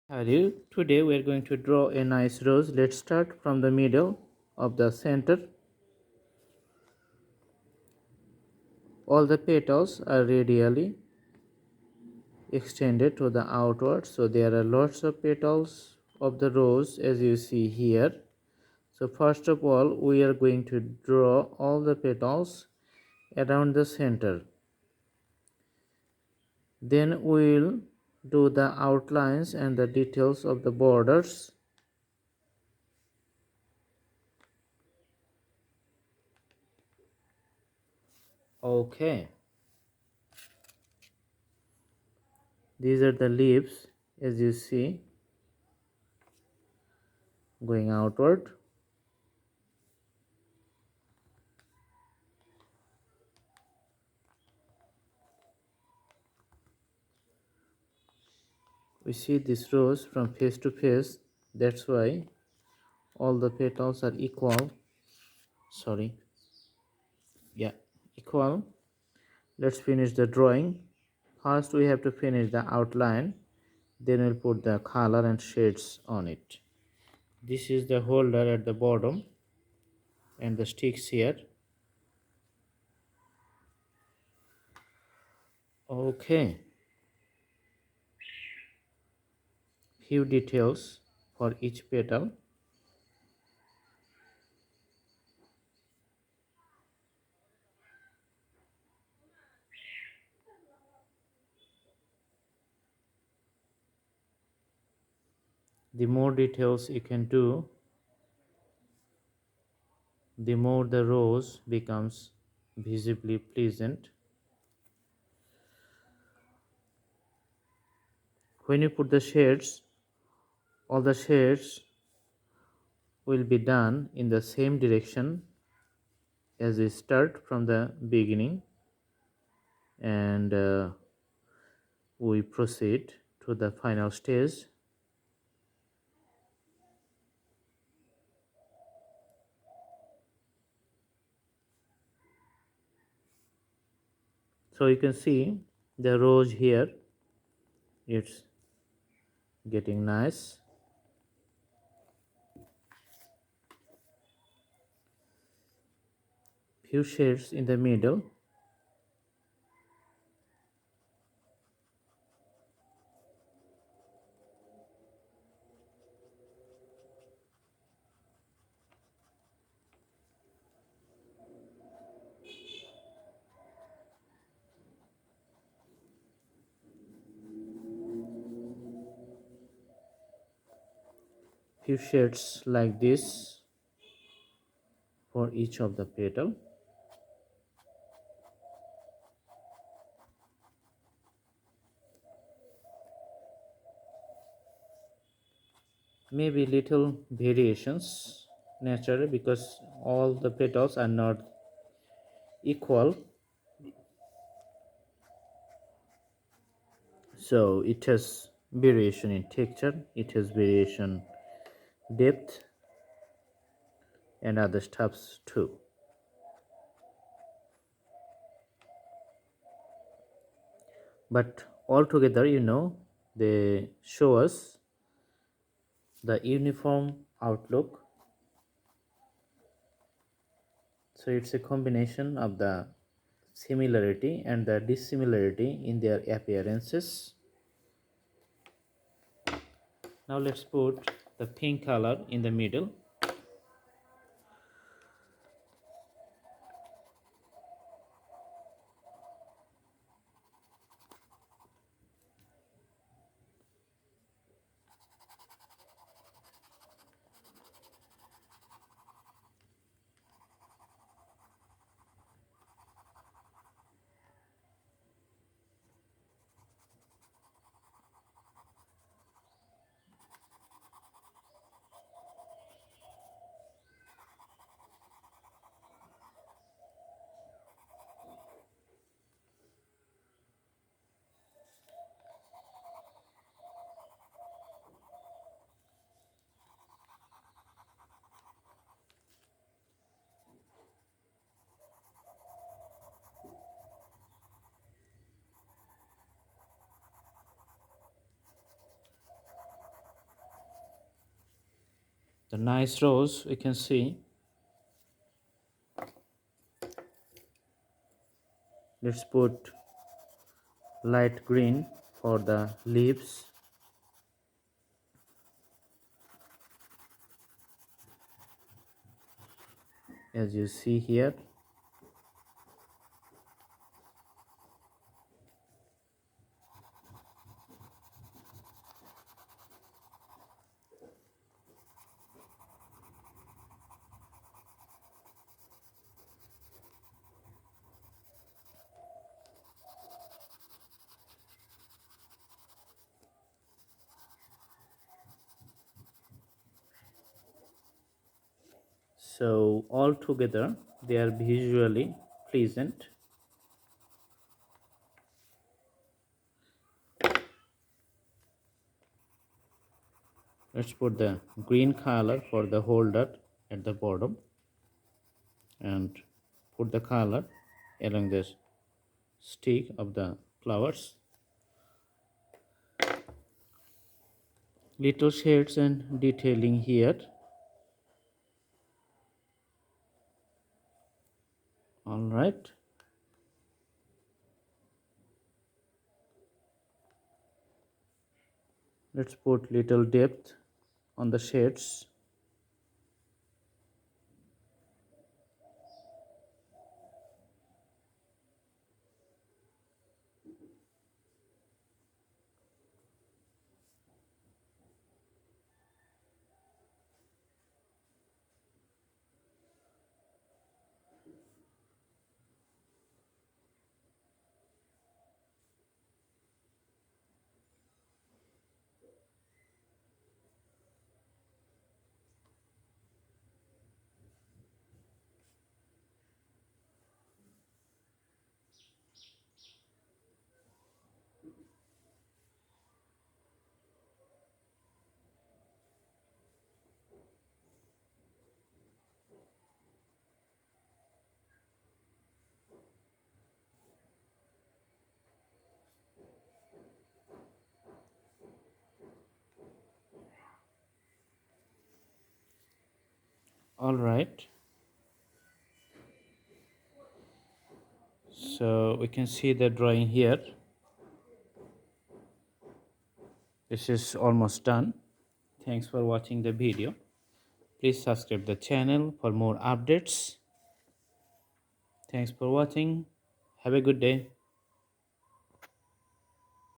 Hello, today we are going to draw a nice rose. Let's start from the middle of the center. All the petals are radially extended to the outward, so there are lots of petals of the rose as you see here. So first of all, we are going to draw all the petals around the center. Then we will do the outlines and the details of the borders. Okay, these are the leaves as you see going outward. We see this rose from face to face, that's why all the petals are equal. Sorry, yeah, equal. Let's finish the drawing. First we have to finish the outline, then we'll put the color and shades on it. This is the holder at the bottom and the sticks here. Okay, few details for each petal. The more details you can do, the more the rose becomes visibly pleasant. When you put the shades, all the shades will be done in the same direction as we start from the beginning, and we proceed to the final stage. So you can see the rose here, it's getting nice. Few shades in the middle. Few shades like this for each of the petal. Maybe little variations naturally because all the petals are not equal, so it has variation in texture, it has variation depth and other stuffs too. But altogether, they show us the uniform outlook. So it's a combination of the similarity and the dissimilarity in their appearances. Now let's put the pink color in the middle. The nice rose we can see. Let's put light green for the leaves. As you see here. So all together they are visually pleasant. Let's put the green color for the holder at the bottom and put the color along the stick of the flowers. Little shades and detailing here. All right. Let's put little depth on the shades. All right. So we can see the drawing here. This is almost done. Thanks for watching the video. Please subscribe the channel for more updates. Thanks for watching. Have a good day.